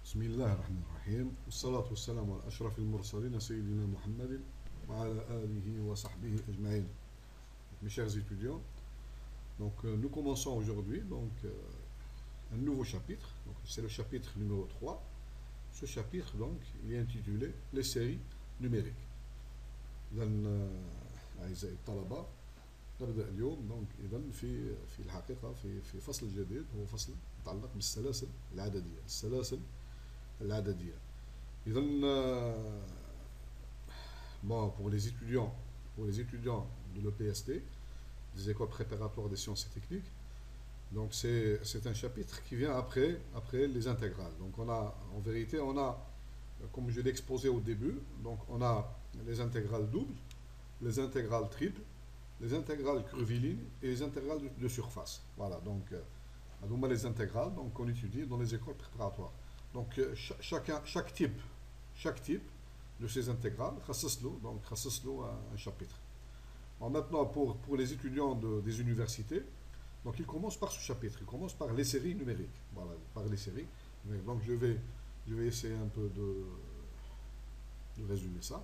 بسم الله الرحمن الرحيم والصلاة والسلام على أشرف المرسلين سيدنا محمد وعلى آله وصحبه أجمعين. Mes chers étudiants, nous commençons aujourd'hui un nouveau chapitre. Donc, c'est le chapitre numéro 3. Ce chapitre donc, il est intitulé Les séries numériques. إذا أعزائي الطلبة نبدأ اليوم إذا في الحقيقة في فصل جديد هو فصل متعلق بالسلاسل العددية. السلاسل العددية. إذا bon, pour les étudiants de l'EPST, des écoles préparatoires des sciences et techniques, donc c'est un chapitre qui vient après les intégrales. Donc en vérité, comme je l'ai exposé au début, donc on a les intégrales doubles, les intégrales triples, les intégrales curvilignes et les intégrales de surface. Voilà, donc les intégrales qu'on étudie dans les écoles préparatoires. Donc chaque type de ces intégrales, donc un chapitre. Alors maintenant, pour les étudiants des universités, donc ils commencent par ce chapitre, ils commencent par les séries numériques. Voilà, par les séries. Donc je vais essayer un peu de résumer ça.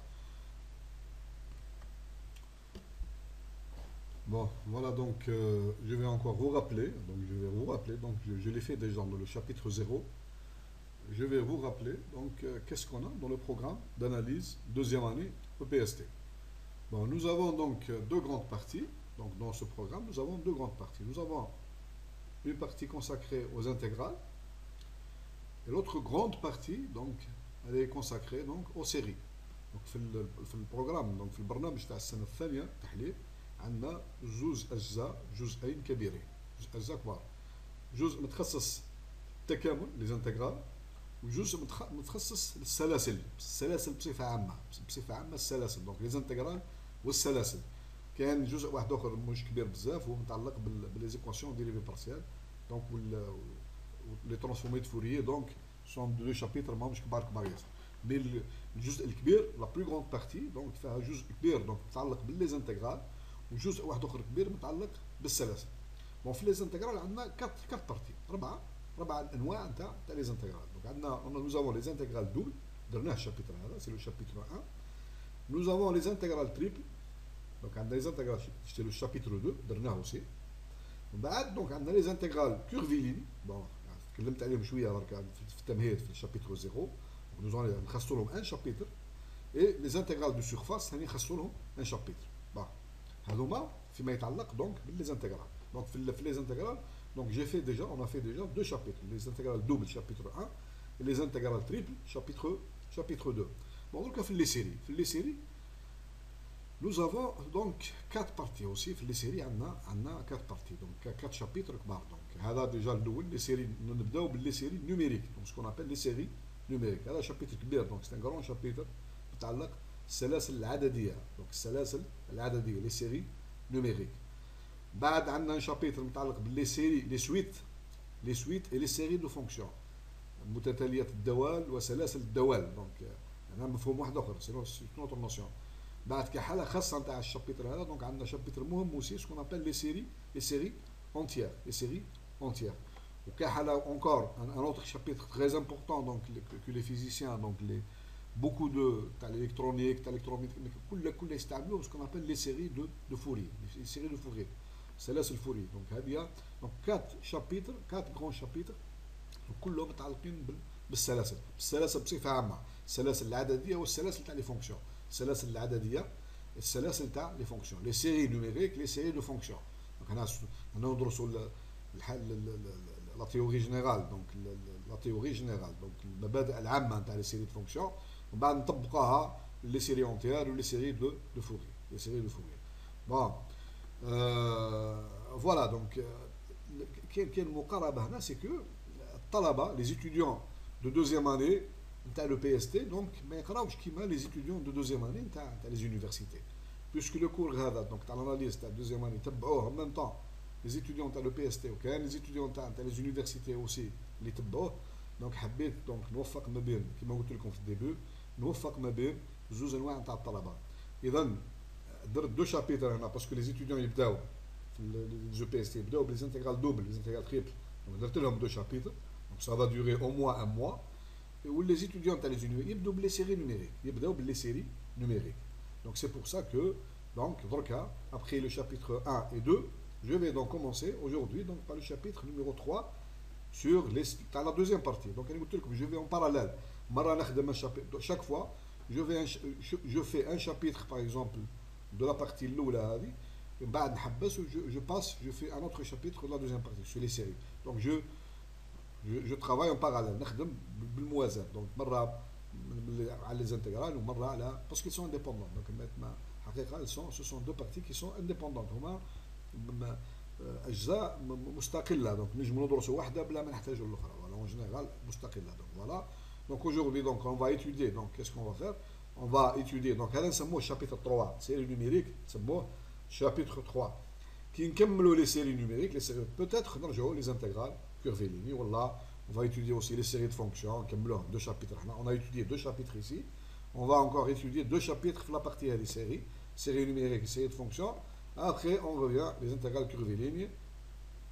Bon, voilà, donc je vais encore vous rappeler, donc je l'ai fait déjà dans le chapitre 0. Je vais vous rappeler, donc, qu'est-ce qu'on a dans le programme d'analyse deuxième année EPST. Bon, nous avons donc deux grandes parties. Donc, dans ce programme, nous avons deux grandes parties. Nous avons une partie consacrée aux intégrales et l'autre grande partie, donc, elle est consacrée donc aux séries. Donc, في البروغرام donc في البرنامج تاع السنة الثانية تحليل عندنا جزئين كبيرين، أجزاء كبار. جزء متخصص التكامل les intégrales وجزء متخصص السلاسل بصفة عامة السلاسل دونك لي زانتيغرال والسلاسل. كاين جزء واحد اخر مش كبير بزاف هو متعلق بليزيكواسيون ديريفي بارسيال دونك لي ترانسفورمي دو فوريي دونك سون دو شابيتر ماهمش كبار ياسر. مي الجزء الكبير لا بلو غروند بارتي دونك فيها جزء كبير دونك متعلق باللي زانتيغرال وجزء واحد اخر كبير متعلق بالسلاسل. بون في لي زانتيغرال عندنا كات بارتي ربع الانواع تاع لي زانتيغرال. دونك عندنا nous avons les intégrales doubles درناه الشابيتر هذا سي لو شابيتر 1. nous avons les intégrales triples دونك عندنا les intégrales سي لو شابيتر 2 درناه aussi. من بعد دونك عندنا les intégrales curviligne بون تكلمت عليهم شويه برك في التمهيد في الشابيتر 0. nous allons نخصصوا لهم ان شابيتر et les intégrales de surface ثاني نخصصوا لهم ان شابيتر. بون هذوما فيما يتعلق دونك باللي زانتيغرال. دونك في les intégrales donc on a fait déjà deux chapitres, les intégrales doubles chapitre 1 et les intégrales triples chapitre 2. Bon, donc les séries, nous avons donc quatre parties aussi. Les séries, on a quatre parties, donc quatre chapitres. Donc, déjà les séries, nous avons les séries numériques, donc ce qu'on appelle les séries numériques. هذا chapitre كبير, donc c'est un grand chapitre متعلق السلاسل العددية. Donc السلاسل العددية, les séries numériques. بعد عندنا un chapitre متعلق باللي سيري لي سويت et les séries de fonctions متتاليات الدوال وسلاسل الدوال. دونك هنا مفهوم واحد اخر سي نوتر نوسيون. بعد كحاله خاصه نتاع الشابيتر هذا دونك عندنا شابيتر مهم اوسي سكون ابل لي سيري اونتيير وكحاله encore un autre chapitre très important donc que les physiciens donc les beaucoup de تاع l'électronique تاع l'électromécanique كل يستعملوه سكون ابل لي séries de Fourier, les séries de Fourier. سلاسل فوري. دونك هذه دونك 4 شابيتر 4 غون شابيتر كلهم متعلقين بالسلاسل بصفه عامه. السلاسل العدديه والسلاسل تاع لي فونكسيون. السلاسل العدديه السلاسل تاع لي فونكسيون لي سيري نوميريك لي سيري دو فونكسيون. دونك هنا ندرسوا لا تيوري جينيرال دونك لا تيوري جينيرال دونك المبادئ العامه تاع لي سيري دو فونكسيون ومن بعد نطبقوها لي سيري اونتيير ولي سيري دو فوري لي سيري دو فوري. بون voilà donc كاين مقاربه هنا سي كو الطلبه لي étudiants de deuxième année نتاع لو بي اس تي دونك ما يقراوش كيما لي étudiants de deuxième année نتاع لي universités puisque le cours هذا دونك تاع l'analyse تاع deuxième année تبعوه en même temps les étudiants تاع لو بي اس تي وكاين les étudiants تاع لي universités aussi اللي تبعوه. دونك حبيت دونك نوفق ما بين كيما قلت لكم في الديبي نوفق ما بين زوج انواع تاع الطلبه. اذا درت دو شابيتر هنا باسكو لي étudiants يبداو في لي بي اس تي يبداو بلي انتيغرال دوبل لي انتيغرال تريبل. دونك درت لهم دو شابيتر دونك سا فا دوغي او موان ان موا ou les étudiants à les universités, ils les séries numériques. Ils les séries numériques. Donc c'est pour ça que, donc, après le chapitre 1 et 2, je vais donc commencer aujourd'hui donc, par le chapitre numéro 3 sur la deuxième partie. Donc je vais en parallèle. Chaque fois, je fais un chapitre, par exemple, de la partie Loula, je passe, je fais un autre chapitre de la deuxième partie, sur les séries. Donc je travaille en parallèle. Donc, les intégrales, parce qu'ils sont indépendants. Donc, ce sont deux parties qui sont indépendantes. أجزاء مستقلة donc نجم ندرسوا واحدة بلا ما نحتاجوا الأخرى voilà en général مستقلة donc voilà donc aujourd'hui donc on va étudier donc qu'est-ce qu'on va faire on va étudier donc هذا نسموه chapitre 3 série numérique نسموه chapitre 3 كي نكملوا les séries numériques les séries peut-être نرجعوا les intégrales curviligne voilà on va étudier aussi les séries de fonctions نكملوهم deux chapitres on a étudié deux chapitres ici on va encore étudier deux chapitres dans la partie des séries numériques séries de fonctions. Après, on revient les intégrales curvilignes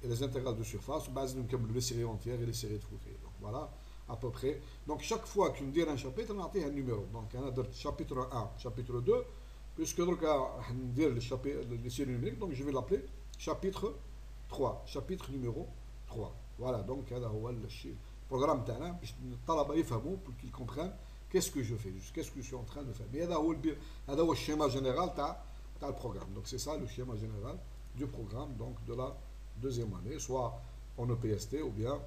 et les intégrales de surface, base nous les séries entières et les séries de Fourier. Donc voilà, à peu près. Donc chaque fois qu'on dit un chapitre, on a un numéro. Donc on a chapitre 1, chapitre 2, puisque donc on dit les séries numériques, donc je vais l'appeler chapitre 3, chapitre numéro 3. Voilà, donc c'est le programme تاعنا باش الطلبه يفهموا pour qu'ils comprennent qu'est-ce que je fais, qu'est-ce que je suis en train de faire. Mais هذا هو الشيما جينيرال تاع le programme. Donc c'est ça le schéma général du programme donc de la deuxième année, soit en EPST ou bien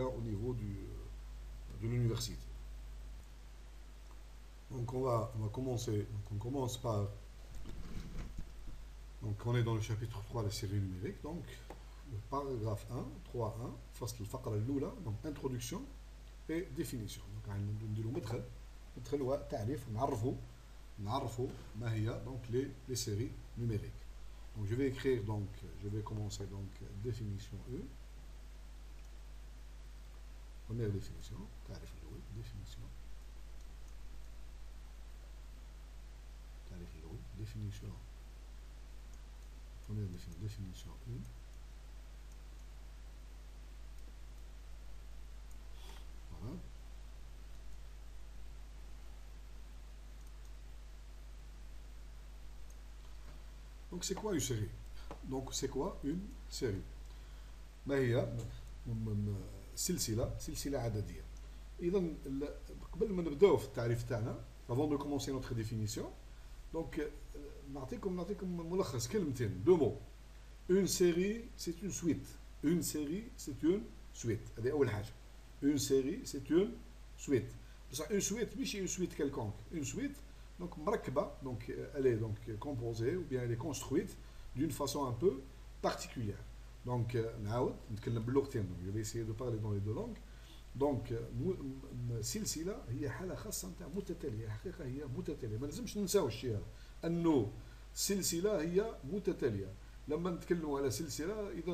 au niveau de l'université. Donc on va commencer, donc on commence par, donc on est dans le chapitre 3 des séries numériques, donc le paragraphe 1, 3.1, فصل الفقرة الأولى, donc introduction et définition. Donc نديرو مدخل وتعريف نعرفوا ما هي donc les séries numériques. Donc je vais écrire donc je vais commencer donc définition 1. Première définition, تعريف الأول définition. تعريف الأول définition. Première définition 1. Voilà. Donc c'est quoi une série? Donc c'est quoi une série? ما هي سلسلة عددية. إذا قبل ما نبداو في التعريف تاعنا avant de commencer notre définition donc نعطيكم ملخص كلمتين deux mots. Une série c'est une suite. Une série c'est une suite. هذه أول حاجة. Une série c'est une suite. بصح une suite ماشي une suite quelconque. Une suite donc مركبة, donc elle est donc composée ou bien elle est construite d'une façon un peu particulière. Donc نعاود نتكلم باللغتين, donc je vais essayer de parler dans les deux langues. Donc سلسلة هي حالة خاصة نتاع متتالية, حقيقة هي متتالية, ما لازمش ننساو الشيء هذا انه سلسلة هي متتالية. لما نتكلموا على سلسلة اذا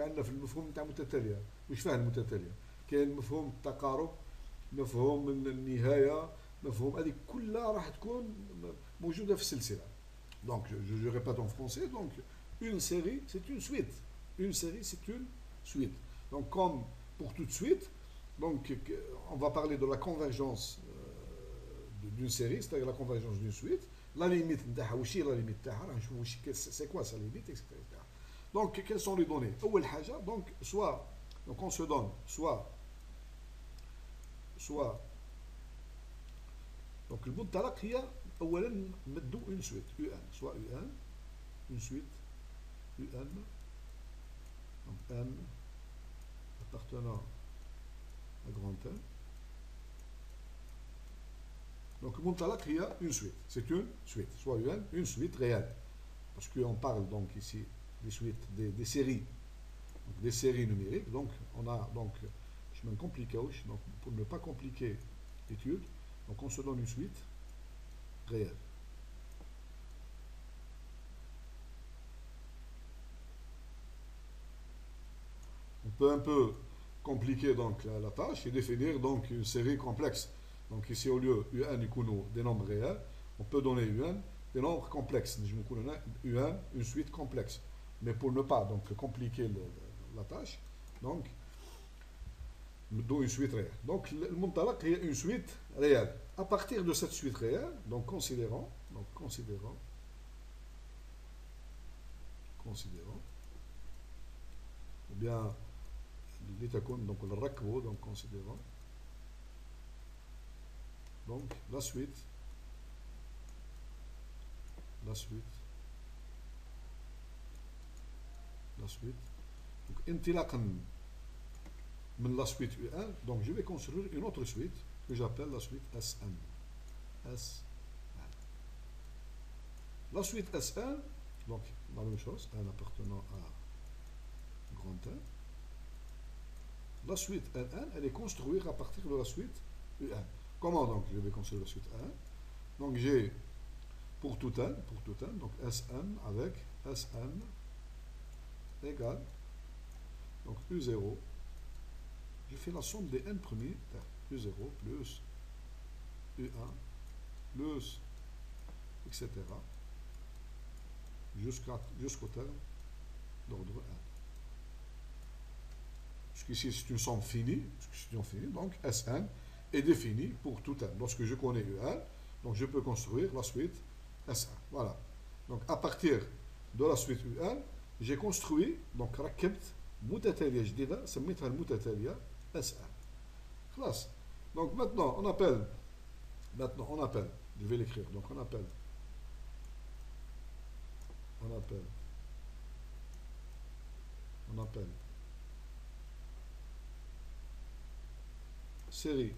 عندنا في المفهوم نتاع متتالية, واش فاهم المتتالية؟ كاين مفهوم التقارب, مفهوم النهاية, مفهوم هذه كلها راح تكون موجودة في السلسلة. Donc je répète en français, donc une série c'est une suite. Une série c'est une suite. Donc comme pour toute suite, donc on va parler de la convergence d'une série, c'est-à-dire la convergence d'une suite. La limite نتاعها وش هي la limite تاعها, راح نشوفوا c'est quoi sa limite, etc. Donc quelles sont les données? أول حاجة donc soit donc on se donne soit donc المنطلق هي اولا نمدوا une suite UN, soit UN, une suite UN, donc N appartenant à grand N. Donc المنطلق هي une suite, c'est une suite, soit UN, une suite réelle, parce qu'on parle donc ici des suites des séries, donc des séries numériques. Donc on a donc je me complique donc pour ne pas compliquer l'étude, donc on se donne une suite réelle. On peut un peu compliquer donc la tâche et définir donc une série complexe. Donc ici au lieu UN يكونوا des nombres réels, on peut donner UN des nombres complexes. UN une suite complexe. Mais pour ne pas donc compliquer la tâche, donc d'où une suite réelle. Donc, le muntalaq est une suite réelle. À partir de cette suite réelle, donc considérons, ou bien, donc le rakbo, donc considérons, donc la suite, la suite, la suite. Donc, intilaqan min la suite U1, donc je vais construire une autre suite que j'appelle la suite SN. SN. La suite SN, donc la même chose, n appartenant à grand N. La suite NN, elle est construite à partir de la suite UN. Comment donc je vais construire la suite UN? Donc j'ai pour tout N, donc Sn avec Sn égale, donc U0, je fais la somme des N premiers, U0 plus U1 plus, etc. jusqu'au terme d'ordre N. Jusqu'ici, c'est une somme finie, donc Sn est définie pour tout N. Lorsque je connais Un, donc je peux construire la suite Sn. Voilà. Donc à partir de la suite Un, j'ai construit, donc ركبت متتالية جديدة سميتها المتتالية Sn. Classe. Donc maintenant on appelle, je vais l'écrire, donc on appelle série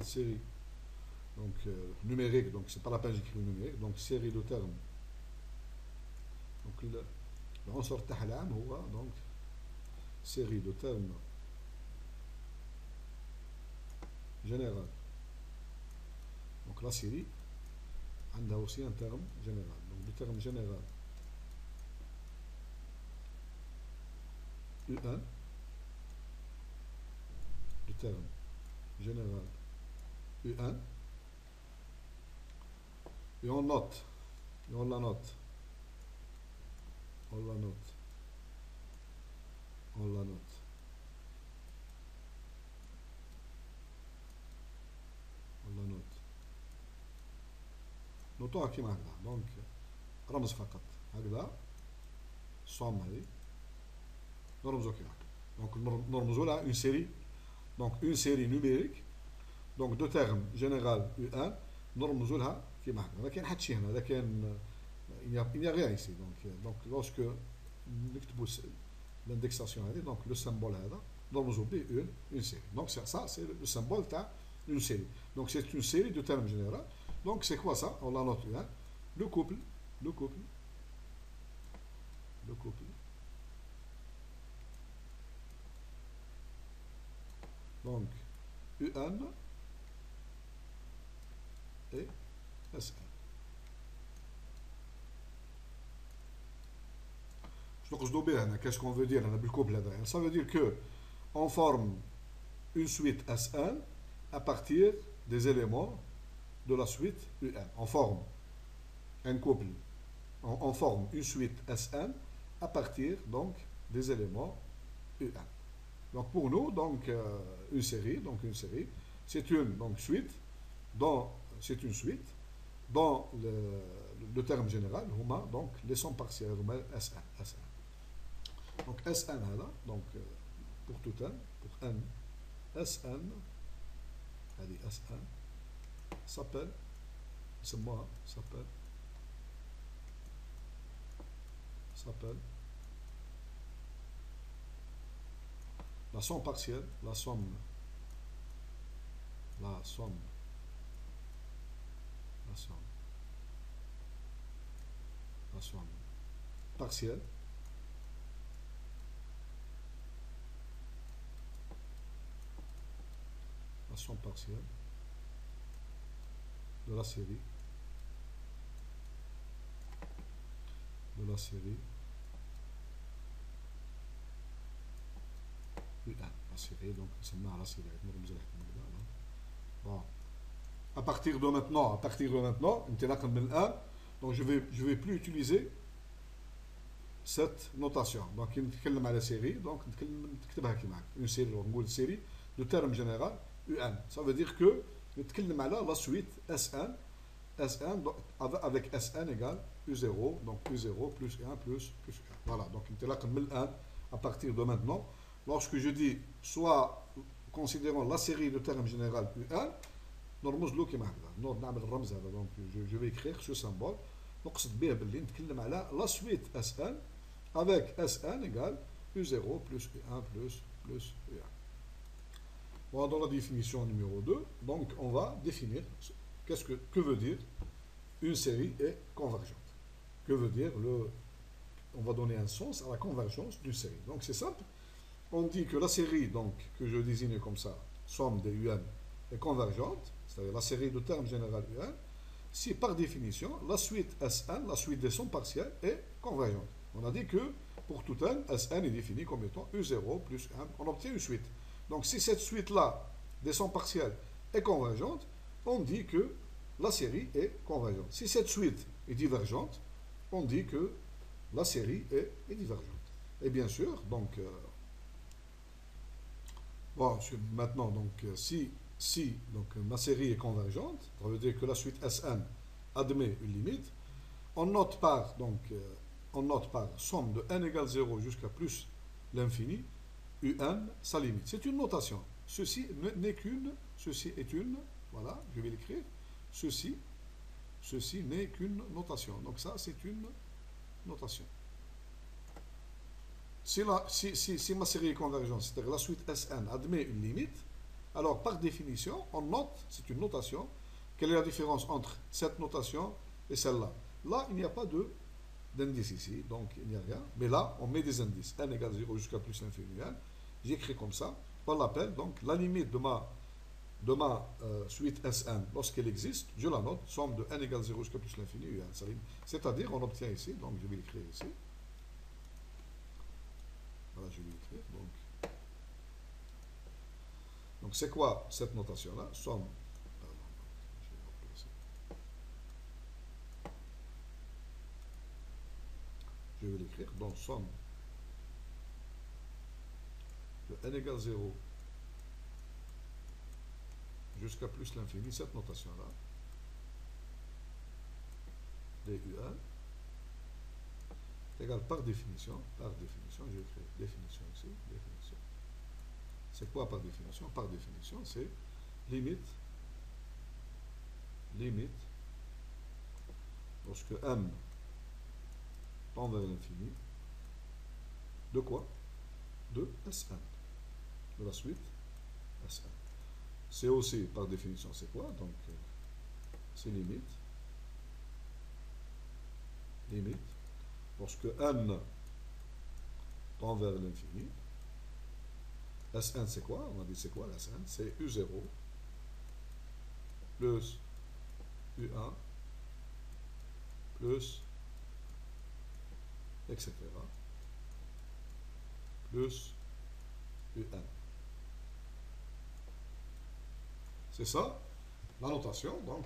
série donc numérique, donc c'est pas la peine j'écris numérique, donc série de termes, donc العنصر تاعها العام هو donc série de termes général. Donc la série a aussi un terme général, donc le terme général U1, le terme général U1, et on note, la note, نوتوها كيما هكذا، دونك رمز فقط هكذا الصوم هذه نرمزو كيما هكذا، دونك نرمزو لها اون سيري، دونك اون سيري نوميريك، دونك دو تيرم جينيرال U1 نرمزو لها كيما هكذا، ما كاين حتى شي هنا، هذا كاين il n'y a rien ici, donc lorsque نكتبو l'indexation هذه، donc le symbole هذا نرمزو به une série، donc ça c'est le symbole تاع une série, donc c'est une série de termes généraux. Donc c'est quoi ça? On la note là. Le couple. Donc UN et SN. Qu'est-ce qu'on veut dire? Ça veut dire que on forme une suite SN à partir des éléments de la suite UN. On forme un couple, on forme une suite SN à partir donc des éléments UN. Donc pour nous, donc une série, c'est une donc suite, c'est une suite dans le terme général, donc les sommes partielles, SN. Donc SN donc pour tout N, pour N, SN, SN s'appelle, la somme partielle, la somme partielle de la série la série, donc c'est la série. Bon. À partir de maintenant, donc je vais plus utiliser cette notation. Donc, il نتكلم على série, donc نكتبها كيما une série, نقول série de terme général UN. Ça veut dire que نتكلم على la suite SN, SN donc, avec SN égale U0, donc U0 plus 1 plus 1. Voilà, donc انطلاقا من الآن, à partir de maintenant, lorsque je dis soit considérons la série de termes général UN, نرمز له كيما هكذا, نعمل الرمز هذا, donc je vais écrire ce symbole, نقصد به باللي نتكلم على la suite SN avec Sn égale U0 plus U1 plus U1. Bon, dans la définition numéro 2, donc on va définir que veut dire une série est convergente. Que veut dire on va donner un sens à la convergence d'une série. Donc c'est simple. On dit que la série donc, que je désigne comme ça, somme des UN, est convergente, c'est-à-dire la série de termes général UN, si par définition la suite Sn, la suite des sommes partielles, est convergente. On a dit que pour tout n, Sn est défini comme étant U0 plus 1. On obtient une suite. Donc si cette suite-là des sommes partielles est convergente, on dit que la série est convergente. Si cette suite est divergente, on dit que la série est divergente. Et bien sûr, donc, bon, maintenant, donc, si donc, ma série est convergente, ça veut dire que la suite Sn admet une limite, on note par, donc, somme de n égale 0 jusqu'à plus l'infini, un sa limite. C'est une notation. Ceci n'est qu'une, ceci est une, voilà, je vais l'écrire, ceci n'est qu'une notation. Donc ça, c'est une notation. Si ma série est convergente, c'est-à-dire la suite Sn admet une limite, alors par définition, on note, c'est une notation, quelle est la différence entre cette notation et celle-là. Là, il n'y a pas d'indice ici, donc il n'y a rien. Mais là, on met des indices. n égale 0 jusqu'à plus l'infini n. J'écris comme ça. On l'appelle donc la limite de ma suite Sn, lorsqu'elle existe, je la note, somme de n égale 0 jusqu'à plus l'infini un. C'est-à-dire, on obtient ici, donc je vais l'écrire ici. Voilà, je vais l'écrire. Donc c'est quoi cette notation-là? Somme. Je vais l'écrire, donc somme de n égale 0 jusqu'à plus l'infini, cette notation-là, du1, est égale par définition, je vais écrire définition ici, définition. C'est quoi par définition? Par définition, c'est limite, lorsque m tend vers l'infini, de quoi? De Sn, de la suite Sn. C'est aussi, par définition, c'est quoi? Donc, c'est limite, lorsque n tend vers l'infini, Sn c'est quoi? On a dit c'est quoi la Sn? C'est U0 plus U1 plus etc. plus UN. C'est ça la notation. Donc,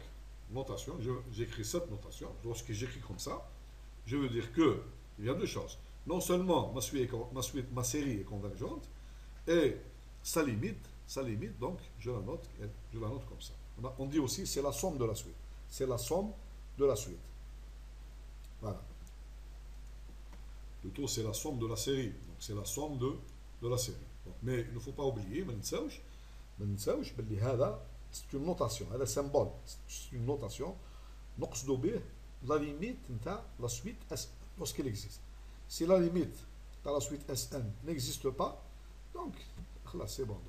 notation, j'écris cette notation. Lorsque j'écris comme ça, je veux dire que il y a deux choses. Non seulement ma série est convergente, et sa limite, donc je la note comme ça. On dit aussi c'est la somme de la suite. C'est la somme de la suite. Voilà. Plutôt, c'est la somme de la série. Donc, c'est la somme de la série. Donc, mais il ne faut pas oublier, c'est une notation, c'est un symbole, c'est une notation. نقصد به la limite de la suite S lorsqu'elle existe. Si la limite de la suite Sn n'existe pas, donc c'est bon.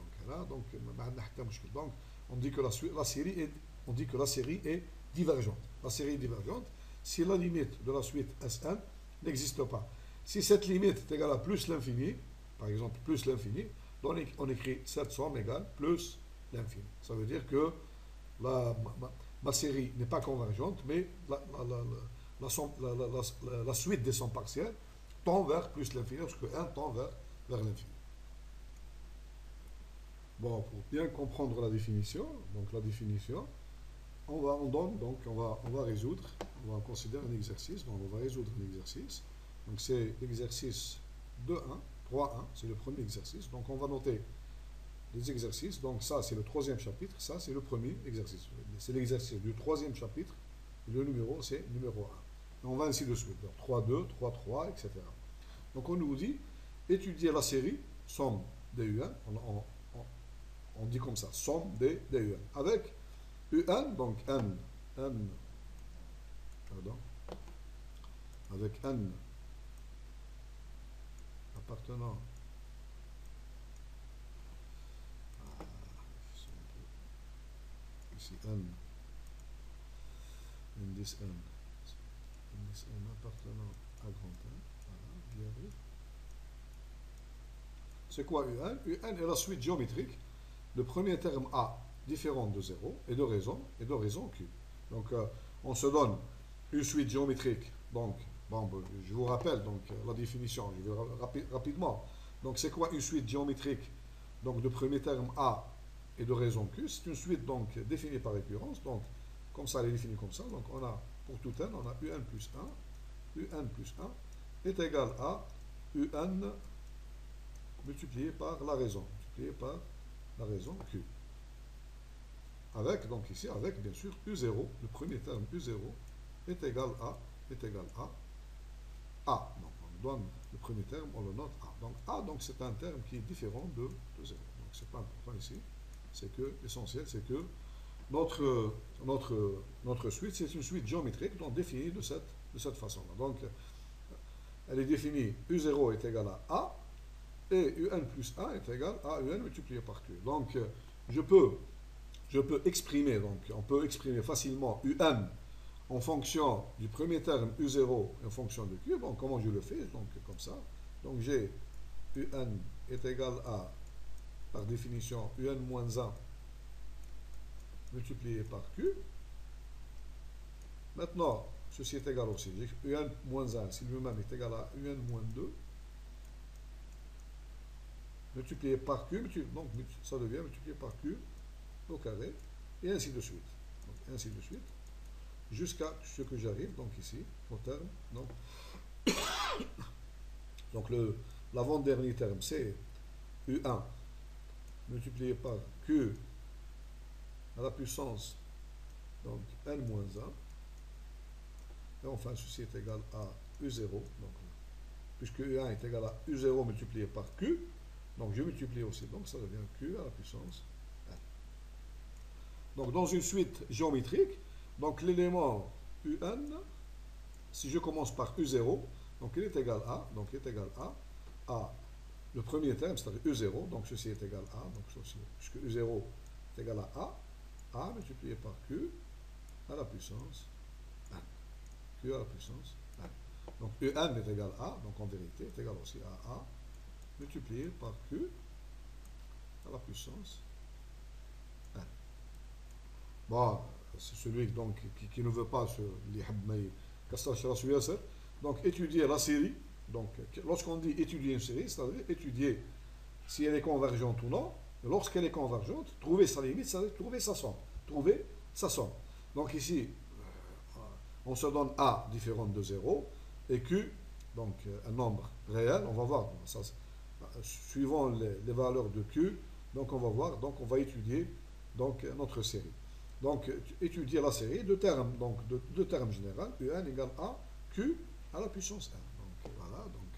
Donc, on dit que la série est divergente. La série est divergente si la limite de la suite Sn n'existe pas. Si cette limite est égale à plus l'infini, par exemple plus l'infini, donc on écrit cette somme égale plus l'infini. Ça veut dire que ma série n'est pas convergente, mais la suite des sommes partielles tend vers plus l'infini, parce que 1 tend vers l'infini. Bon, pour bien comprendre la définition, on va résoudre, on va considérer un exercice, donc on va résoudre un exercice. Donc c'est l'exercice 2.1, 3.1, c'est le premier exercice. Donc on va noter les exercices. Donc ça c'est le troisième chapitre, ça c'est le premier exercice. C'est l'exercice du troisième chapitre. Le numéro c'est numéro 1. Et on va ainsi de suite. 3.2, 3.3, etc. Donc on nous dit étudier la série somme des UN. On dit comme ça, somme des UN. Avec UN, donc N, pardon, avec N appartenant à, ici N, indice N, indice N appartenant à grand N, voilà, j'y arrive. C'est quoi UN? UN est la suite géométrique. Le premier terme A différent de 0 et de raison Q. Donc on se donne une suite géométrique. Donc, bon, je vous rappelle donc, la définition, je vais rapidement. Donc c'est quoi une suite géométrique? Donc de premier terme A et de raison Q. C'est une suite donc définie par récurrence. Donc comme ça, elle est définie comme ça. Donc on a pour tout n, on a UN plus 1. UN plus 1 est égal à UN multiplié par la raison. Multiplié par la raison Q. Avec, donc ici, avec bien sûr U0, le premier terme U0 est égal à A. Donc on donne le premier terme, on le note A. Donc A, donc c'est un terme qui est différent de 0. Donc c'est pas important ici. C'est que l'essentiel, c'est que notre suite, c'est une suite géométrique donc définie de cette façon-là. Donc elle est définie U0 est égal à A et UN plus 1 est égal à UN multiplié par Q. Donc je peux exprimer, donc on peut exprimer facilement UN en fonction du premier terme U0 et en fonction de Q. Donc comment je le fais? Donc comme ça. Donc j'ai UN est égal à, par définition, UN moins 1 multiplié par Q. Maintenant, ceci est égal aussi. UN moins 1, si lui-même est égal à UN moins 2 multiplié par Q. Donc ça devient multiplié par Q au carré, et ainsi de suite. Donc, ainsi de suite, jusqu'à ce que j'arrive, donc ici, au terme. Donc l'avant-dernier terme, c'est U1 multiplié par Q à la puissance, donc N-1. Et enfin, ceci est égal à U0. Donc, puisque U1 est égal à U0 multiplié par Q, donc je multiplie aussi, donc ça devient Q à la puissance N. Donc dans une suite géométrique, donc l'élément UN, si je commence par U0, donc il est égal à, donc il est égal à le premier terme, c'est-à-dire U0, donc ceci est égal à, donc ceci, puisque U0 est égal à A multiplié par Q à la puissance N. Q à la puissance N. Donc UN est égal à, donc en vérité, est égal aussi à A multiplié par Q à la puissance N. Bon, c'est celui donc, qui ne veut pas donc étudier la série. Donc lorsqu'on dit étudier une série, c'est-à-dire étudier si elle est convergente ou non. Lorsqu'elle est convergente, trouver sa limite, c'est-à-dire trouver sa somme. Trouver sa somme. Donc ici, on se donne A différente de 0 et Q, donc un nombre réel. On va voir, ça, suivant les valeurs de Q, donc on va voir, donc on va étudier donc notre série. Donc étudier la série de termes, donc de termes généraux, UN égale A, Q à la puissance N. Donc voilà, donc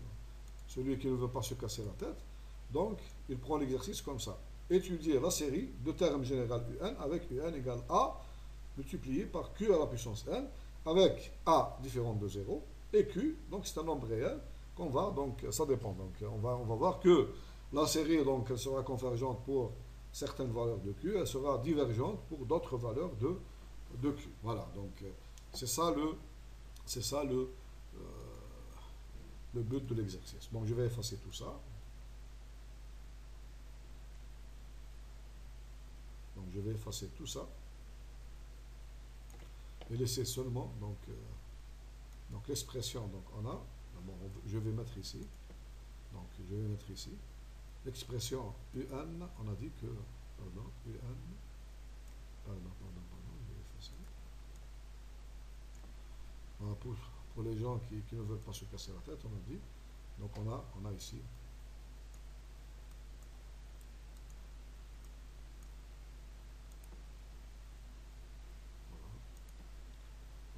celui qui ne veut pas se casser la tête, donc il prend l'exercice comme ça. Étudier la série de termes généraux UN avec UN égale A multiplié par Q à la puissance N, avec A différent de 0 et Q, donc c'est un nombre réel qu'on va, donc ça dépend. Donc on va voir que la série donc elle sera convergente pour certaines valeurs de Q, elle sera divergente pour d'autres valeurs de Q. Voilà, donc c'est ça le but de l'exercice. Donc je vais effacer tout ça. Donc je vais effacer tout ça et laisser seulement donc l'expression. Donc on a, bon, je vais mettre ici. Donc je vais mettre ici l'expression UN. On a dit que pardon, UN. Pardon, je vais effacer. Voilà, pour les gens qui ne veulent pas se casser la tête, on a dit. Donc on a ici.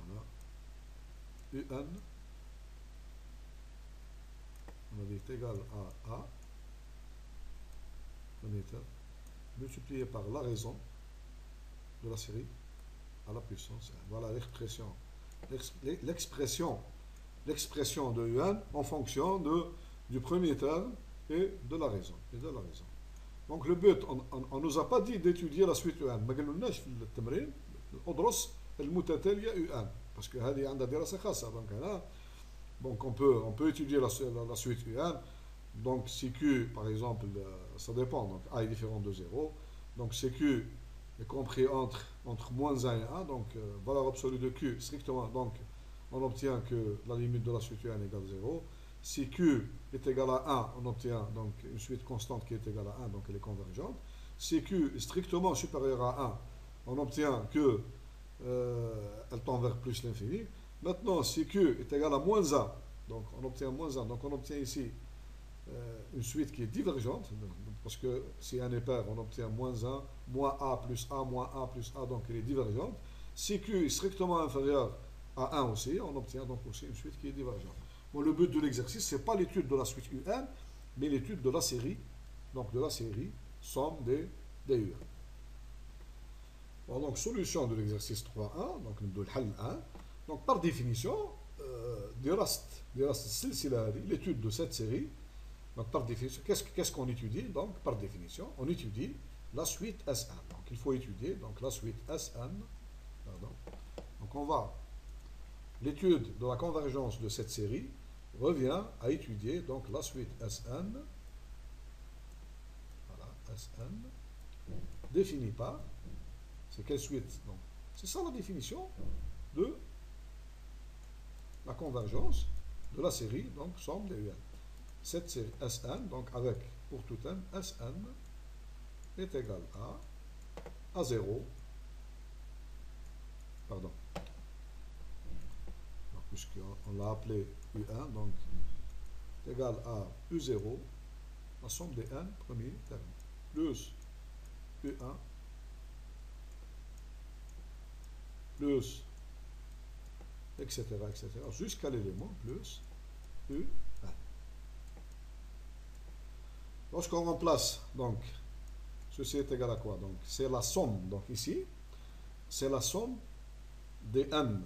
Voilà. UN, on a dit est égal à A, premier terme, multiplié par la raison de la série à la puissance n. Voilà l'expression. L'expression de UN en fonction du premier terme et de la raison. Donc le but, on ne nous a pas dit d'étudier la suite UN. ما قالولناش في التمرين ادرس المتتالية UN parce que هذه عندها دراسة خاصة. Donc on peut étudier la suite UN. Donc si Q par exemple, ça dépend. Donc A est différent de 0. Donc CQ est compris entre moins 1 et 1. Donc valeur absolue de Q strictement. Donc on obtient que la limite de la suite UN égale 0. Si Q est égal à 1, on obtient donc une suite constante qui est égale à 1, donc elle est convergente. Si Q est strictement supérieur à 1, on obtient que elle tend vers plus l'infini. Maintenant, si Q est égal à moins 1, donc on obtient moins 1, donc on obtient ici une suite qui est divergente, parce que si n est pair, on obtient moins 1, moins A plus A, moins A plus A, donc elle est divergente. Si Q est strictement inférieur à 1 aussi, on obtient donc aussi une suite qui est divergente. Bon, le but de l'exercice, ce n'est pas l'étude de la suite UN, mais l'étude de la série, donc de la série somme des UN. Bon, donc solution de l'exercice 3.1, donc nous le حل 1. Donc par définition, l'étude de cette série. Donc, par définition, qu'est-ce qu'on étudie? Donc, par définition, on étudie la suite Sn. Donc, il faut étudier donc, la suite Sn. Pardon. Donc, on va. L'étude de la convergence de cette série revient à étudier donc, la suite Sn. Voilà, Sn. Définie par. C'est quelle suite? Donc, c'est ça la définition de la convergence de la série, donc somme des UN. Cette série Sn, donc avec pour tout n, Sn est égal à 0, pardon, puisqu'on l'a appelé U1, donc est égal à U0, la somme des n premiers termes, plus U1, plus, etc., jusqu'à l'élément plus U1. Lorsqu'on remplace, donc, ceci est égal à quoi? Donc, c'est la somme, donc ici, c'est la somme des n,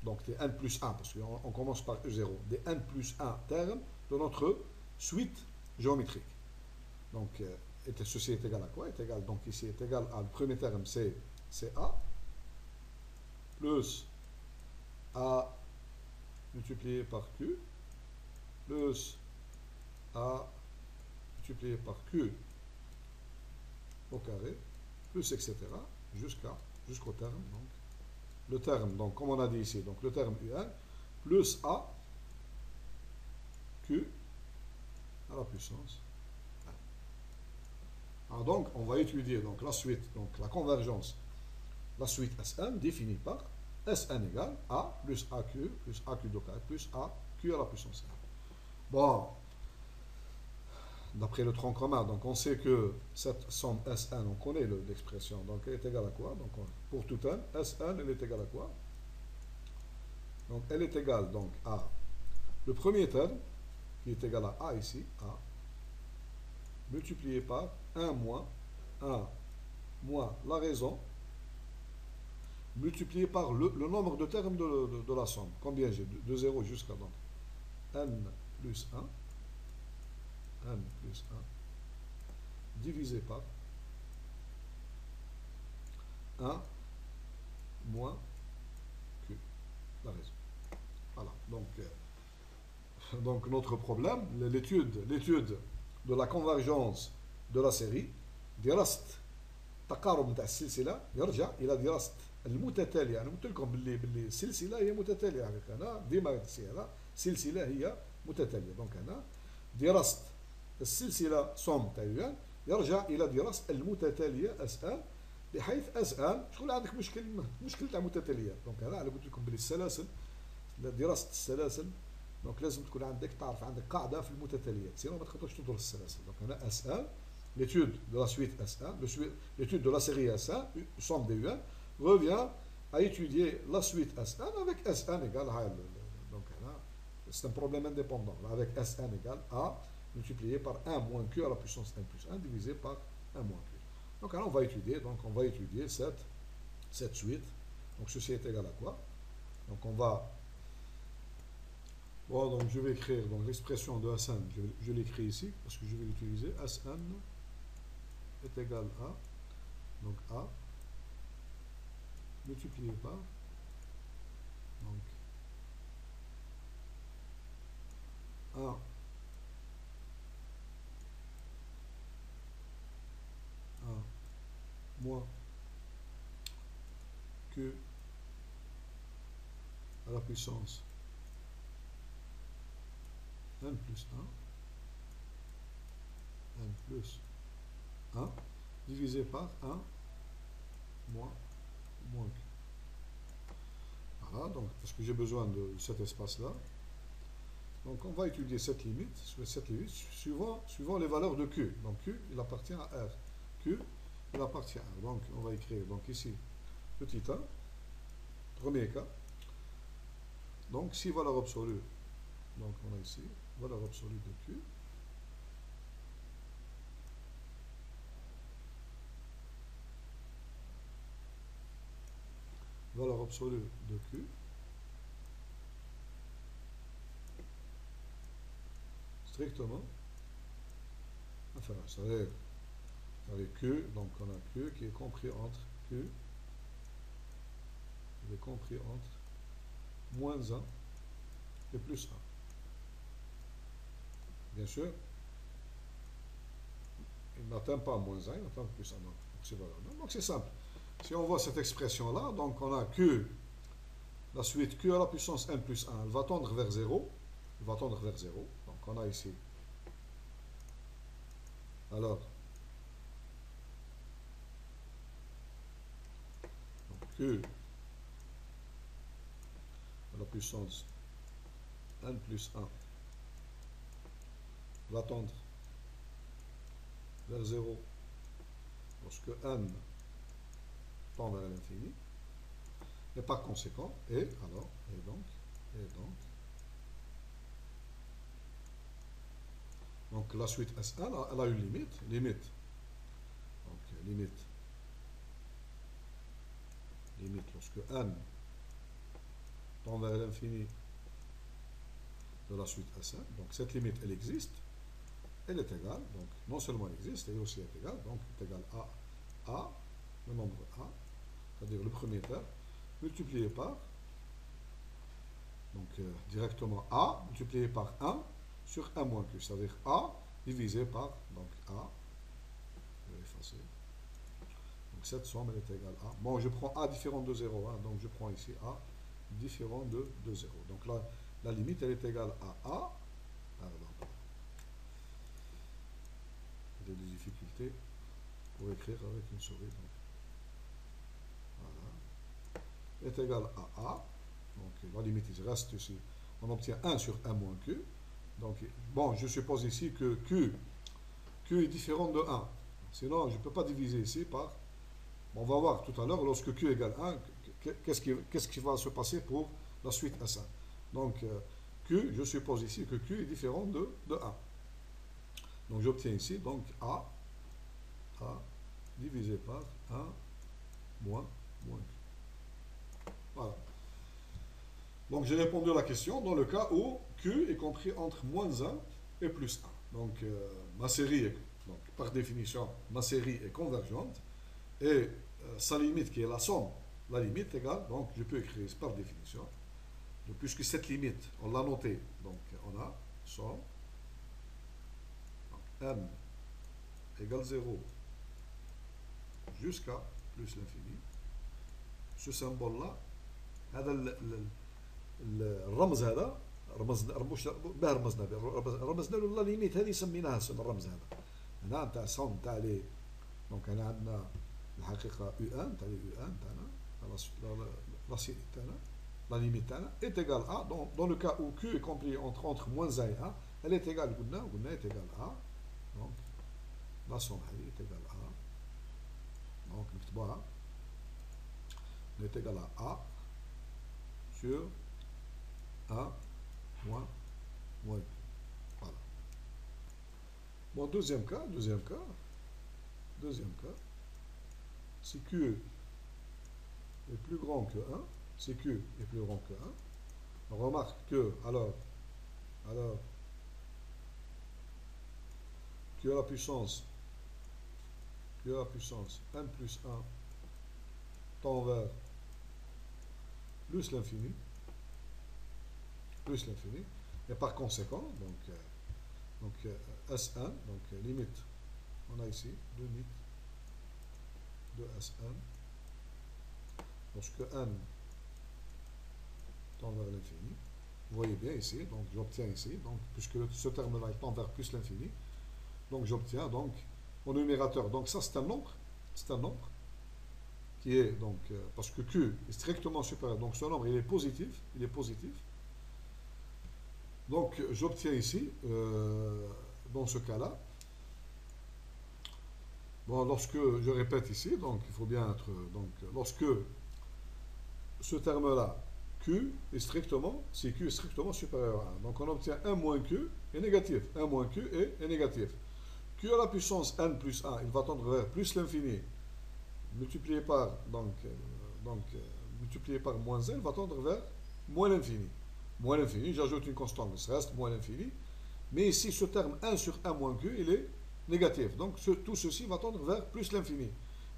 donc des n plus 1, parce qu'on commence par E0, des n plus 1 termes de notre suite géométrique. Donc, ceci est égal à quoi? Est égal, donc ici est égal à, le premier terme, c'est A, plus A multiplié par Q, plus A multiplié par Q au carré, plus etc. jusqu'au terme. Donc, le terme, donc, comme on a dit ici, donc le terme UN, plus A, Q, à la puissance 1. Alors donc, on va étudier donc, la suite, donc la convergence, la suite Sn définie par Sn égale A plus AQ plus AQ au carré plus AQ à la puissance 1. Bon, d'après le tronc commun, donc on sait que cette somme Sn, on connaît l'expression, donc elle est égale à quoi? Donc pour tout n, Sn, elle est égale à quoi? Donc elle est égale donc à le premier terme, qui est égal à A ici, A, multiplié par 1 moins la raison, multiplié par le nombre de termes de la somme. Combien j'ai? De 0 jusqu'à donc n plus 1. N plus 1 divisé par 1 moins Q, la raison. Voilà, donc notre problème, l'étude de la convergence de la série, دراسة تقارب نتاع السلسلة يرجع إلى دراسة المتتالية. أنا قلت لكم باللي السلسلة هي متتالية حقيقة، أنا ديما هذا سلسلة هي متتالية. دونك هنا دراسة السلسلة صوم تاع يرجع إلى دراسة المتتالية أسأل، بحيث أسأل شغل عندك مشكل تاع متتاليات. دونك هذا على قلت لكم بلي السلاسل دراسه السلاسل دونك لازم تكون عندك تعرف عندك قاعده في المتتاليات سينو ما تقدرش تدرس السلاسل. دونك هنا اس ان l'étude de la suite S1, l'étude de la série S1, somme de U1, revient à étudier la suite S1 avec S1 égale à. Donc là, c'est un problème indépendant. Là, avec S1 égale A multiplié par 1 moins Q à la puissance n plus 1 divisé par 1 moins Q. Donc là, on va étudier cette suite. Donc ceci est égal à quoi? Donc on va. Bon, donc je vais écrire l'expression de S1, je l'écris ici parce que je vais l'utiliser. S1 est égal à, donc A multiplié par, donc 1 moins Q à la puissance n plus 1 divisé par 1 moins Q. Voilà, donc parce que j'ai besoin de cet espace-là. Donc on va étudier cette limite suivant les valeurs de Q. Donc Q, il appartient à R. Q, il appartient à R. Donc on va écrire donc ici petit a, premier cas. Donc si valeur absolue, donc on a ici valeur absolue de Q. Valeur absolue de Q strictement inférieur. C'est-à-dire Q, donc on a Q qui est compris entre Q, il est compris entre moins 1 et plus 1. Bien sûr, il n'atteint pas moins 1, il atteint plus 1. Donc c'est simple. Si on voit cette expression-là, donc on a Q, la suite Q à la puissance n plus 1, elle va tendre vers 0. Elle va tendre vers 0. Donc on a ici. Alors, donc Q à la puissance n plus 1 va tendre vers 0 lorsque n tend vers l'infini, et par conséquent, donc la suite S1, elle a une limite, donc limite lorsque n tend vers l'infini de la suite S1, donc cette limite, elle existe, elle est égale, donc non seulement elle existe, elle aussi est égale, donc est égale à le nombre A, c'est-à-dire le premier terme, multiplié par, donc directement A, multiplié par 1 sur 1 moins Q, c'est-à-dire A divisé par, donc A, je vais effacer, donc cette somme, elle est égale à, bon, je prends A différent de 0, hein, donc je prends ici A différent de 0, donc là, la limite, elle est égale à A, pardon, j'ai des difficultés pour écrire avec une souris, donc est égal à A, donc la limite il reste ici, on obtient 1 sur 1 moins Q, donc bon, je suppose ici que Q est différent de 1, sinon je ne peux pas diviser ici par, on va voir tout à l'heure, lorsque Q égale 1, qu'est-ce qui va se passer pour la suite S1, donc Q, je suppose ici que Q est différent de 1, donc j'obtiens ici, donc A divisé par 1 moins Q. Voilà. Donc j'ai répondu à la question dans le cas où Q est compris entre moins 1 et plus 1. Donc ma série est, donc, par définition, ma série est convergente et sa limite qui est la somme, la limite égale, donc je peux écrire par définition. Donc, puisque cette limite, on l'a notée, donc on a somme, donc, n égale 0 jusqu'à plus l'infini. Ce symbole-là, هذا الرمز هذا رمزنا له لا ليميت هذه سميناها الرمز هذا هنا نتاع صوم تاع لي دونك هنا عندنا الحقيقه U1 تاع لي U1 تاعنا لا سيري تاعنا la limite est égale à, dans le cas où Q est compris entre moins 1 et 1, elle est égale, est égale à, donc la somme est égale à, donc نكتبوها, elle est égale à A sur A moins Q. Voilà. Bon, deuxième cas, si Q est plus grand que 1, si Q est plus grand que 1, on remarque que, alors, Q à la puissance n plus 1 tend vers plus l'infini, et par conséquent, donc Sn, donc limite, on a ici limite de Sn, lorsque n tend vers l'infini, vous voyez bien ici, donc j'obtiens ici, donc puisque ce terme-là tend vers plus l'infini, donc j'obtiens donc au numérateur, donc ça c'est un nombre qui est donc, parce que Q est strictement supérieur, donc ce nombre il est positif, donc j'obtiens ici, dans ce cas-là, bon, lorsque je répète ici, donc il faut bien être, donc lorsque ce terme-là, Q est strictement, si Q est strictement supérieur à 1, donc on obtient 1 moins Q est négatif, 1 moins Q est négatif. Q à la puissance n plus 1, il va tendre vers plus l'infini, multiplié par, multiplié par moins 1, il va tendre vers moins l'infini. Moins l'infini, j'ajoute une constante, ça reste moins l'infini. Mais ici, ce terme 1 sur 1 moins Q, il est négatif. Donc tout ceci va tendre vers plus l'infini.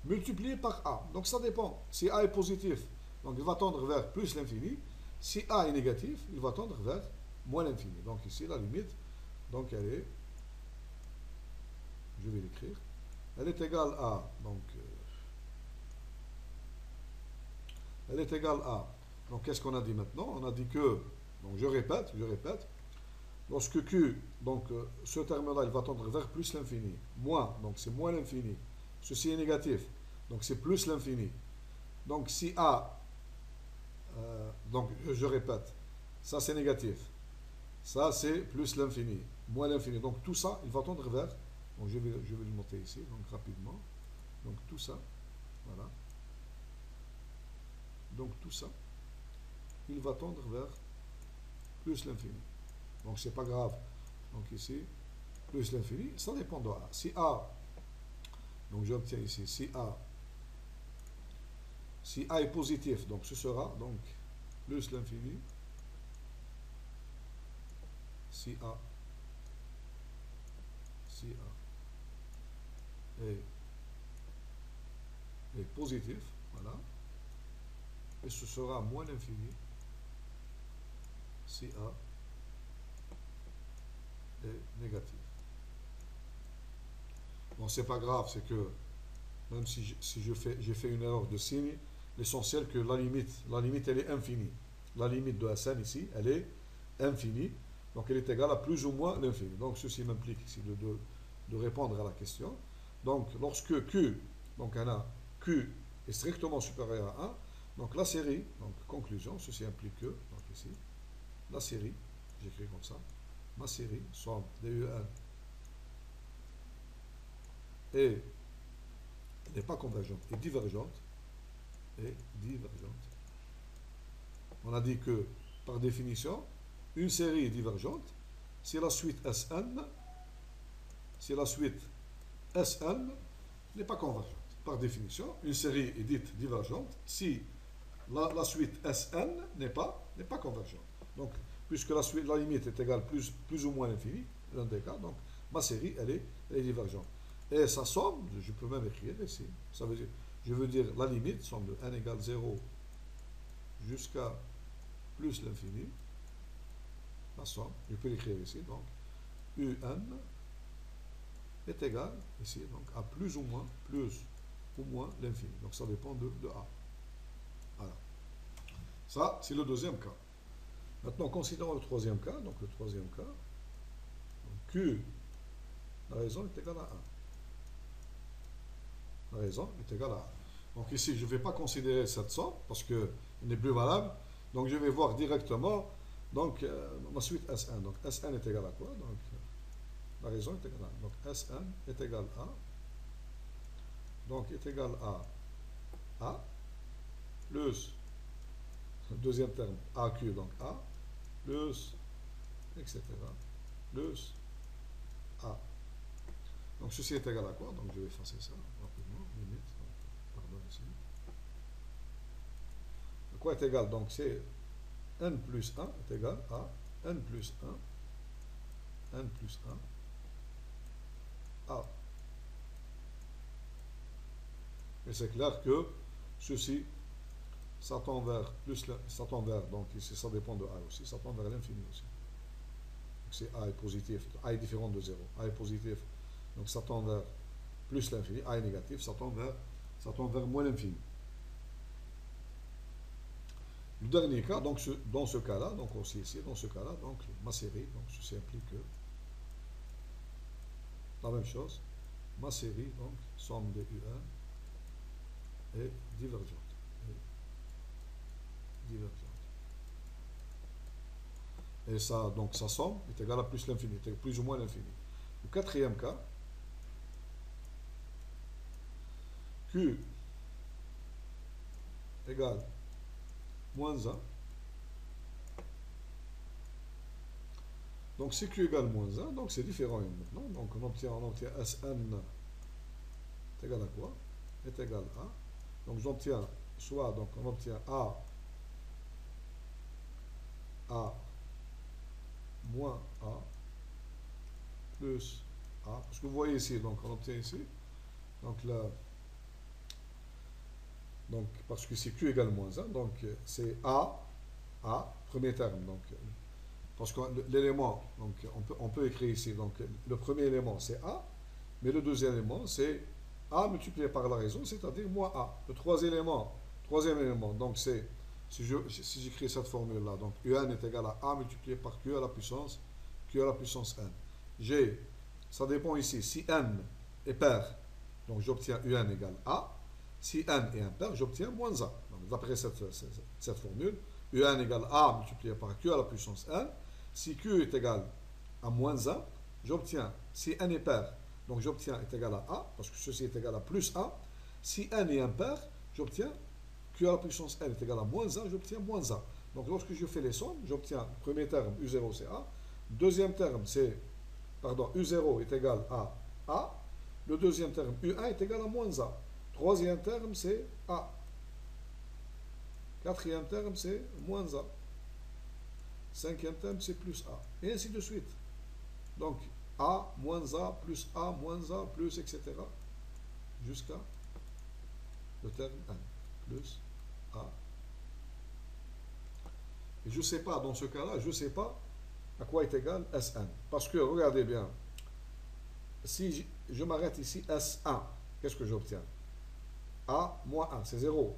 Multiplié par A. Donc ça dépend. Si A est positif, donc il va tendre vers plus l'infini. Si A est négatif, il va tendre vers moins l'infini. Donc ici, la limite, donc elle est, je vais l'écrire, elle est égale à, donc, elle est égale à, donc qu'est-ce qu'on a dit maintenant? On a dit que, donc je répète, lorsque Q, donc ce terme-là, il va tendre vers plus l'infini, moins, donc c'est moins l'infini, ceci est négatif, donc c'est plus l'infini. Donc si A, donc je répète, ça c'est négatif, ça c'est plus l'infini, moins l'infini, donc tout ça, il va tendre vers, donc je vais le noter ici, donc rapidement, donc tout ça, voilà, donc tout ça, il va tendre vers plus l'infini. Donc c'est pas grave. Donc ici, plus l'infini, ça dépend de A. Si A, donc j'obtiens ici, si A est positif, donc ce sera donc plus l'infini. Si A est positif, voilà, et ce sera moins l'infini si A est négatif. Bon, c'est pas grave, c'est que même si j'ai fait une erreur de signe, l'essentiel que la limite elle est infinie. La limite de Sn ici, elle est infinie, donc elle est égale à plus ou moins l'infini. Donc ceci m'implique ici de répondre à la question. Donc lorsque Q, donc Q est strictement supérieur à 1, donc la série, donc conclusion, ceci implique que, donc ici, la série, j'écris comme ça, ma série, somme DEN et n'est pas convergente, est divergente, On a dit que, par définition, une série est divergente si la suite Sn n'est pas convergente. Par définition, une série est dite divergente si la suite Sn n'est pas convergente. Donc, puisque la limite est égale plus ou moins l'infini, l'un des cas, donc ma série, elle est divergente. Et sa somme, je peux même écrire ici, ça veut dire, je veux dire la limite, somme de n égale 0 jusqu'à plus l'infini, la somme, je peux l'écrire ici, donc un est égal, ici, donc à plus ou moins l'infini. Donc ça dépend de A. Voilà. Ça, c'est le deuxième cas. Maintenant, considérons le troisième cas. Donc le troisième cas, donc Q, la raison est égale à 1. La raison est égale à 1. Donc ici, je ne vais pas considérer cette somme parce qu'elle n'est plus valable. Donc je vais voir directement donc, ma suite Sn. Donc Sn est égal à quoi? Donc la raison est égale à. Donc Sn est égal à. Donc est égal à A plus, deuxième terme, AQ, donc A, plus, etc. Plus A. Donc ceci est égal à quoi? Donc je vais effacer ça rapidement, limite. Donc, pardon ici. Quoi est égal? Donc c'est n plus 1 est égal à n plus 1, n plus 1, A. Et c'est clair que ceci, ça tend vers plus, ça tend vers, donc ici ça dépend de A aussi, ça tend vers l'infini aussi. Donc c'est A est positif, A est différent de 0, A est positif, donc ça tend vers plus l'infini, A est négatif, ça tend vers moins l'infini. Le dernier cas, donc dans ce cas-là, donc aussi ici, dans ce cas-là, donc ma série, donc ceci implique que la même chose, ma série, donc somme de UN est divergente. Et ça, donc sa somme est égale à plus l'infini, plus ou moins l'infini. Le quatrième cas, Q égale moins 1. Donc si Q égale moins 1, donc c'est différent maintenant. Donc on obtient Sn est égal à quoi? Est égal à. Donc j'obtiens soit, donc on obtient A moins A plus A. Parce que vous voyez ici, donc on obtient ici. Donc là, donc parce que c'est Q égale moins 1, donc c'est A, premier terme. Donc, parce que l'élément, donc on peut écrire ici, donc le premier élément c'est A, mais le deuxième élément c'est A multiplié par la raison, c'est-à-dire moins A. Le troisième élément, donc c'est, si j'écris cette formule-là, donc UN est égal à A multiplié par Q à la puissance N. J'ai, ça dépend ici, si N est pair, donc j'obtiens UN égale A. Si N est impair, j'obtiens moins A. D'après cette formule, UN égale A multiplié par Q à la puissance N. Si Q est égal à moins 1, j'obtiens, si N est pair, donc j'obtiens est égal à A, parce que ceci est égal à plus A. Si N est impair, j'obtiens Q à la puissance N est égal à moins 1, j'obtiens moins A. Donc lorsque je fais les sommes, j'obtiens, premier terme, U0 c'est A. Deuxième terme, c'est, pardon, U0 est égal à A. Le deuxième terme, U1 est égal à moins A. Troisième terme, c'est A. Quatrième terme, c'est moins A. Cinquième terme, c'est plus A. Et ainsi de suite. Donc, A, moins A, plus A, moins A, plus, etc. Jusqu'à le terme N. Plus A. Et je ne sais pas, dans ce cas-là, je ne sais pas à quoi est égal Sn. Parce que, regardez bien, si je m'arrête ici, S1, qu'est-ce que j'obtiens? A moins 1, c'est 0.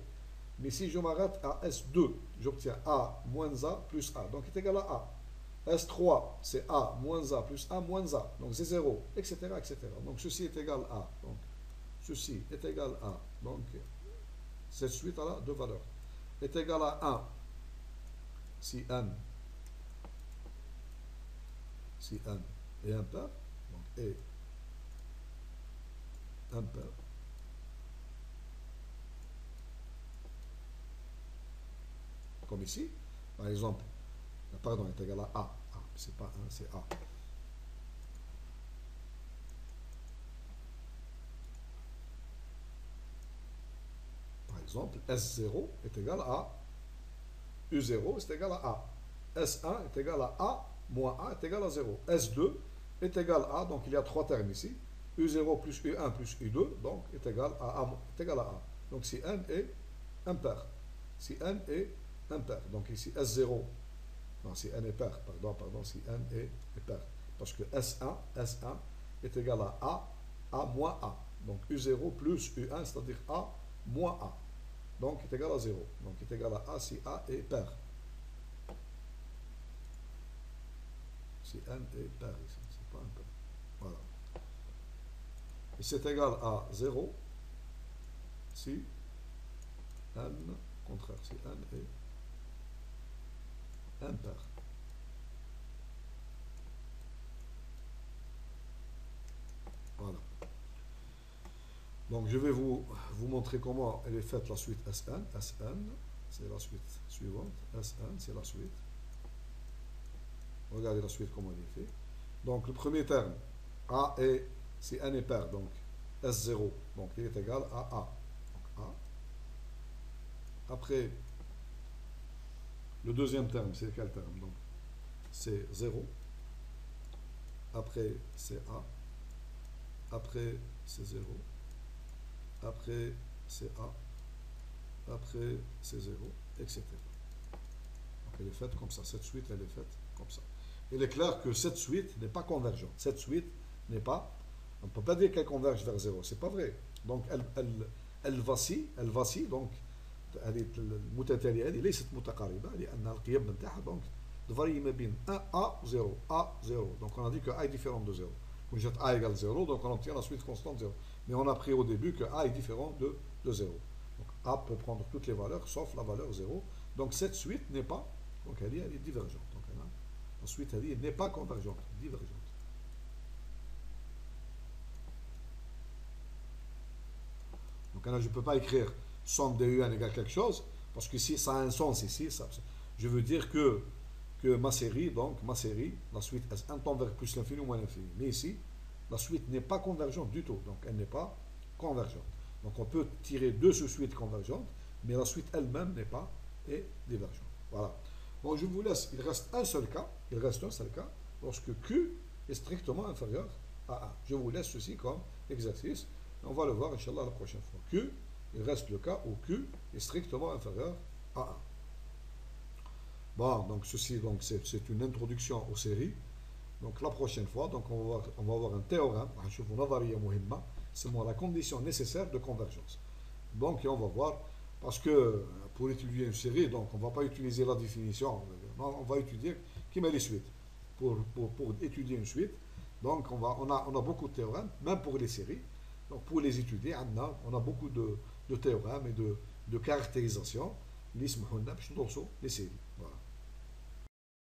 Mais si je m'arrête à S2, j'obtiens A moins A plus A, donc est égal à A. S3, c'est A moins A plus A moins A, donc c'est 0, etc., etc. Donc ceci est égal à, donc ceci est égal à, donc cette suite à la deux valeurs, est égal à 1 si N est impair, donc est impair. Comme ici, par exemple, pardon, est égal à A. C'est pas 1, c'est A. Par exemple, S0 est égal à U0 est égal à A. S1 est égal à A moins A est égal à 0. S2 est égal à, donc il y a trois termes ici, U0 plus U1 plus U2, donc est égal à A. Est égal à A. Donc si N est impair. Si N est impair. Donc ici S0, non, si N est pair, pardon, si N est pair. Parce que S1 est égal à A moins A. Donc U0 plus U1, c'est-à-dire A moins A. Donc est égal à 0. Donc est égal à A si A est pair. Si N est pair ici, c'est pas impair. Voilà. Et c'est égal à 0 si N, contraire, si N est impair. Voilà. Donc je vais vous montrer comment elle est faite la suite Sn. Sn, c'est la suite suivante. Sn, c'est la suite. Regardez la suite comment elle est faite. Donc le premier terme, A est, c'est n est pair, donc S0, donc il est égal à A. Donc A. Après, le deuxième terme, c'est quel terme? Donc c'est 0. Après, c'est A. Après, c'est 0. Après, c'est A. Après, c'est 0, etc. Donc elle est faite comme ça. Cette suite, elle est faite comme ça. Il est clair que cette suite n'est pas convergente. Cette suite n'est pas... On ne peut pas dire qu'elle converge vers 0. C'est pas vrai. Donc elle vacille. Donc هذه المتتاليه هذه ليست متقاربه لان القيم نتاعها دونك تفاري ما بين 1 A 0 A 0. Donc on a dit que A est différent de 0. Quand j'ai A égale 0, donc on obtient la suite constante 0. Mais on a pris au début que A est différent de 0. Donc A peut prendre toutes les valeurs sauf la valeur 0. Donc cette suite n'est pas, donc elle est divergente. Donc la suite elle n'est pas convergente, divergente. Donc là je ne peux pas écrire somme de UN égale quelque chose, parce que si ça a un sens ici, je veux dire que ma série, la suite S1 tend vers plus l'infini ou moins l'infini. Mais ici, la suite n'est pas convergente du tout, donc elle n'est pas convergente. Donc on peut tirer deux sous-suites convergentes, mais la suite elle-même n'est pas divergente. Voilà. Bon, je vous laisse, il reste un seul cas, lorsque Q est strictement inférieur à 1. Je vous laisse ceci comme exercice, on va le voir, Inch'Allah, la prochaine fois. Q, il reste le cas où Q est strictement inférieur à 1. Bon, donc ceci, donc c'est une introduction aux séries. Donc la prochaine fois, donc on va voir un théorème, c'est la condition nécessaire de convergence. Donc on va voir, parce que pour étudier une série, donc on ne va pas utiliser la définition, on va étudier qui met les suites. Pour étudier une suite, donc on a beaucoup de théorèmes, même pour les séries. Donc pour les étudier, on a beaucoup de théorèmes et de caractérisation, les séries. Voilà.